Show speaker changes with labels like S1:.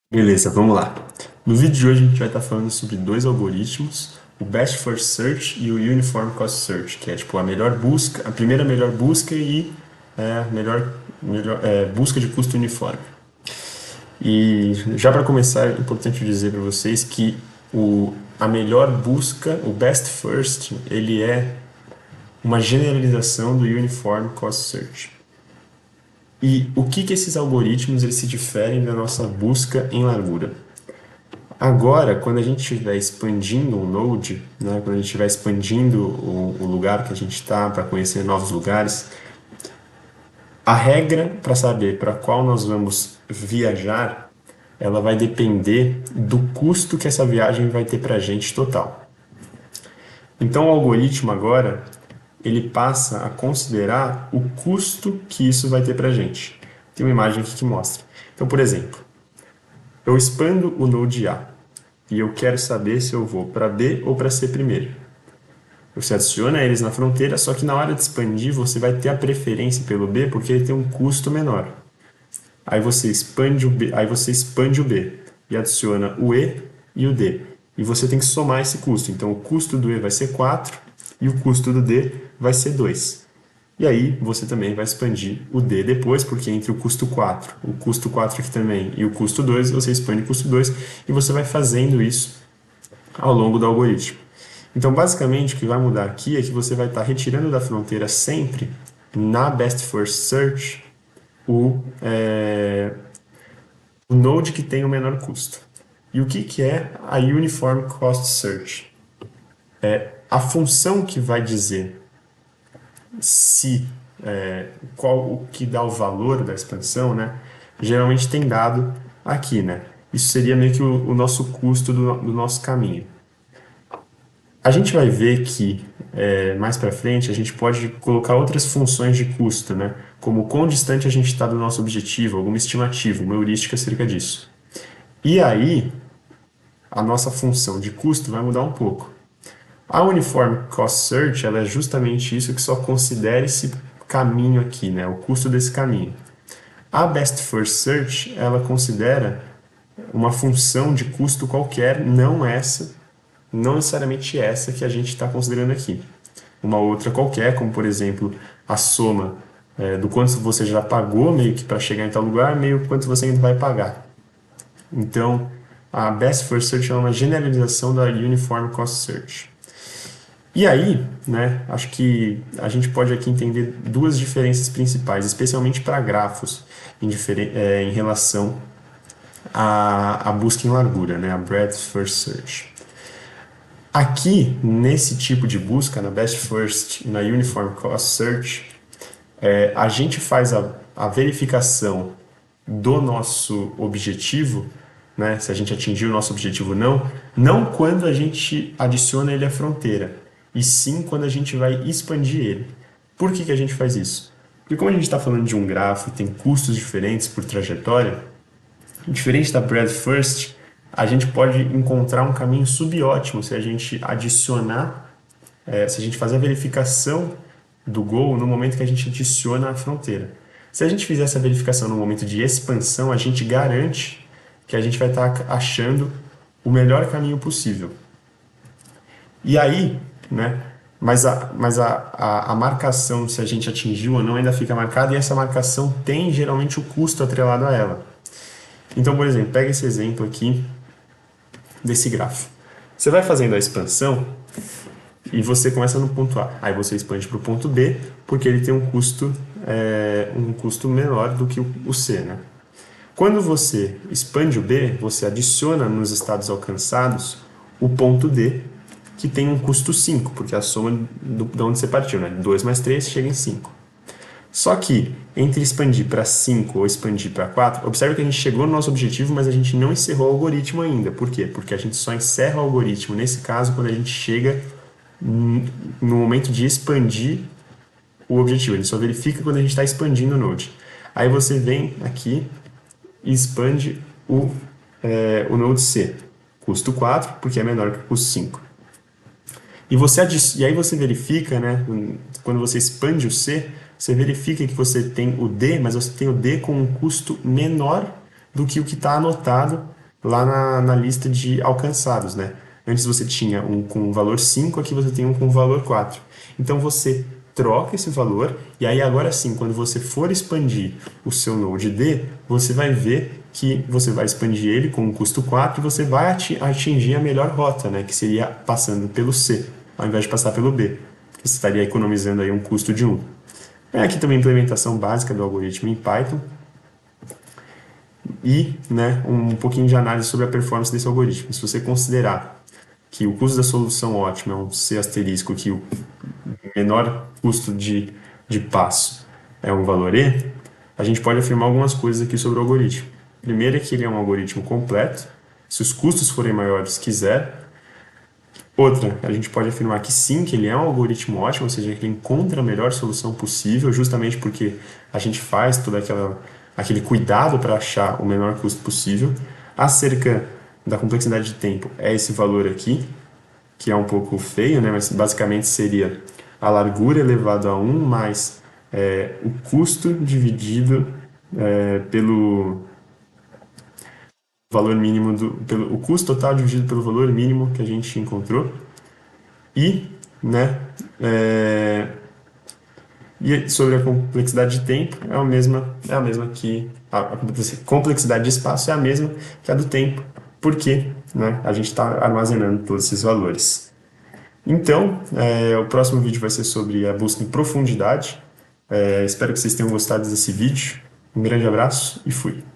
S1: Beleza, vamos lá. No vídeo de hoje a gente vai estar falando sobre dois algoritmos, o Best First Search e o Uniform Cost Search, que é tipo a melhor busca, a primeira melhor busca e a melhor busca de custo uniforme. E já para começar, é importante dizer para vocês que a melhor busca, o Best First, ele é uma generalização do Uniform Cost Search. E o que esses algoritmos eles se diferem da nossa busca em largura? Agora, quando a gente estiver expandindo um node, né, quando a gente estiver expandindo o lugar que a gente está para conhecer novos lugares, a regra para saber para qual nós vamos viajar, ela vai depender do custo que essa viagem vai ter para a gente total. Então, o algoritmo agora, ele passa a considerar o custo que isso vai ter para a gente. Tem uma imagem aqui que mostra. Então, por exemplo, eu expando o node A e eu quero saber se eu vou para B ou para C primeiro. Você adiciona eles na fronteira, só que na hora de expandir você vai ter a preferência pelo B porque ele tem um custo menor. Aí você expande o B e adiciona o E e o D. E você tem que somar esse custo. Então o custo do E vai ser 4 e o custo do D vai ser 2. E aí você também vai expandir o D depois, porque entre o custo 4 aqui também e o custo 2, você expande o custo 2 e você vai fazendo isso ao longo do algoritmo. Então, basicamente, o que vai mudar aqui é que você vai estar retirando da fronteira sempre, na Best First Search, o node que tem o menor custo. E o que é a Uniform Cost Search? É a função que vai dizer se qual o que dá o valor da expansão, né? Geralmente tem dado aqui, né? Isso seria meio que o nosso custo do nosso caminho. A gente vai ver que mais para frente a gente pode colocar outras funções de custo, né? Como quão distante a gente está do nosso objetivo, alguma estimativa, uma heurística acerca disso. E aí a nossa função de custo vai mudar um pouco. A Uniform Cost Search ela é justamente isso que só considera esse caminho aqui, né? O custo desse caminho. A Best First Search ela considera uma função de custo qualquer, não necessariamente essa que a gente está considerando aqui. Uma outra qualquer, como por exemplo a soma do quanto você já pagou meio que para chegar em tal lugar, meio quanto você ainda vai pagar. Então, a Best First Search é uma generalização da Uniform Cost Search. E aí, né, acho que a gente pode aqui entender duas diferenças principais, especialmente para grafos, em relação à busca em largura, né, a Breadth First Search. Aqui, nesse tipo de busca, na Best First e na Uniform Cost Search, a gente faz a verificação do nosso objetivo, né, se a gente atingiu o nosso objetivo ou não, não quando a gente adiciona ele à fronteira, e sim quando a gente vai expandir ele. Por que a gente faz isso? Porque como a gente está falando de um grafo e tem custos diferentes por trajetória, diferente da Breadth First, a gente pode encontrar um caminho subótimo se a gente adicionar, se a gente fazer a verificação do goal no momento que a gente adiciona a fronteira. Se a gente fizer essa verificação no momento de expansão, a gente garante que a gente vai estar achando o melhor caminho possível. E aí, né? Mas a marcação, se a gente atingiu ou não, ainda fica marcada e essa marcação tem geralmente o custo atrelado a ela. Então, por exemplo, pega esse exemplo aqui desse grafo. Você vai fazendo a expansão e você começa no ponto A. Aí você expande para o ponto B, porque ele tem um custo menor do que o C, né? Quando você expande o B, você adiciona nos estados alcançados o ponto D, que tem um custo 5, porque é a soma de onde você partiu, né? 2 mais 3 chega em 5. Só que, entre expandir para 5 ou expandir para 4, observe que a gente chegou no nosso objetivo, mas a gente não encerrou o algoritmo ainda. Por quê? Porque a gente só encerra o algoritmo, nesse caso, quando a gente chega no momento de expandir o objetivo. Ele só verifica quando a gente está expandindo o node. Aí você vem aqui e expande o node C. Custo 4, porque é menor que o custo 5. E aí você verifica, né, quando você expande o C, você verifica que você tem o D, mas você tem o D com um custo menor do que o que está anotado lá na lista de alcançados, né? Antes você tinha um com valor 5, aqui você tem um com valor 4. Então você troca esse valor, e aí agora sim, quando você for expandir o seu Node D, você vai ver que você vai expandir ele com um custo 4 e você vai atingir a melhor rota, né? Que seria passando pelo C, ao invés de passar pelo B. Você estaria economizando aí um custo de 1. Aqui também a implementação básica do algoritmo em Python e, né, um pouquinho de análise sobre a performance desse algoritmo. Se você considerar que o custo da solução ótima é um C asterisco, que o menor custo de passo é um valor E, a gente pode afirmar algumas coisas aqui sobre o algoritmo. Primeiro é que ele é um algoritmo completo, se os custos forem maiores que zero. Outra, a gente pode afirmar que sim, que ele é um algoritmo ótimo, ou seja, que ele encontra a melhor solução possível, justamente porque a gente faz todo aquele cuidado para achar o menor custo possível. Acerca da complexidade de tempo, é esse valor aqui, que é um pouco feio, né? Mas basicamente seria a largura elevado a 1 mais o custo dividido pelo valor mínimo o custo total dividido pelo valor mínimo que a gente encontrou. E, né, e sobre a complexidade de tempo, é a mesma que a complexidade de espaço é a mesma que a do tempo, porque, né, a gente está armazenando todos esses valores. Então, o próximo vídeo vai ser sobre a busca em profundidade. Espero que vocês tenham gostado desse vídeo. Um grande abraço e fui!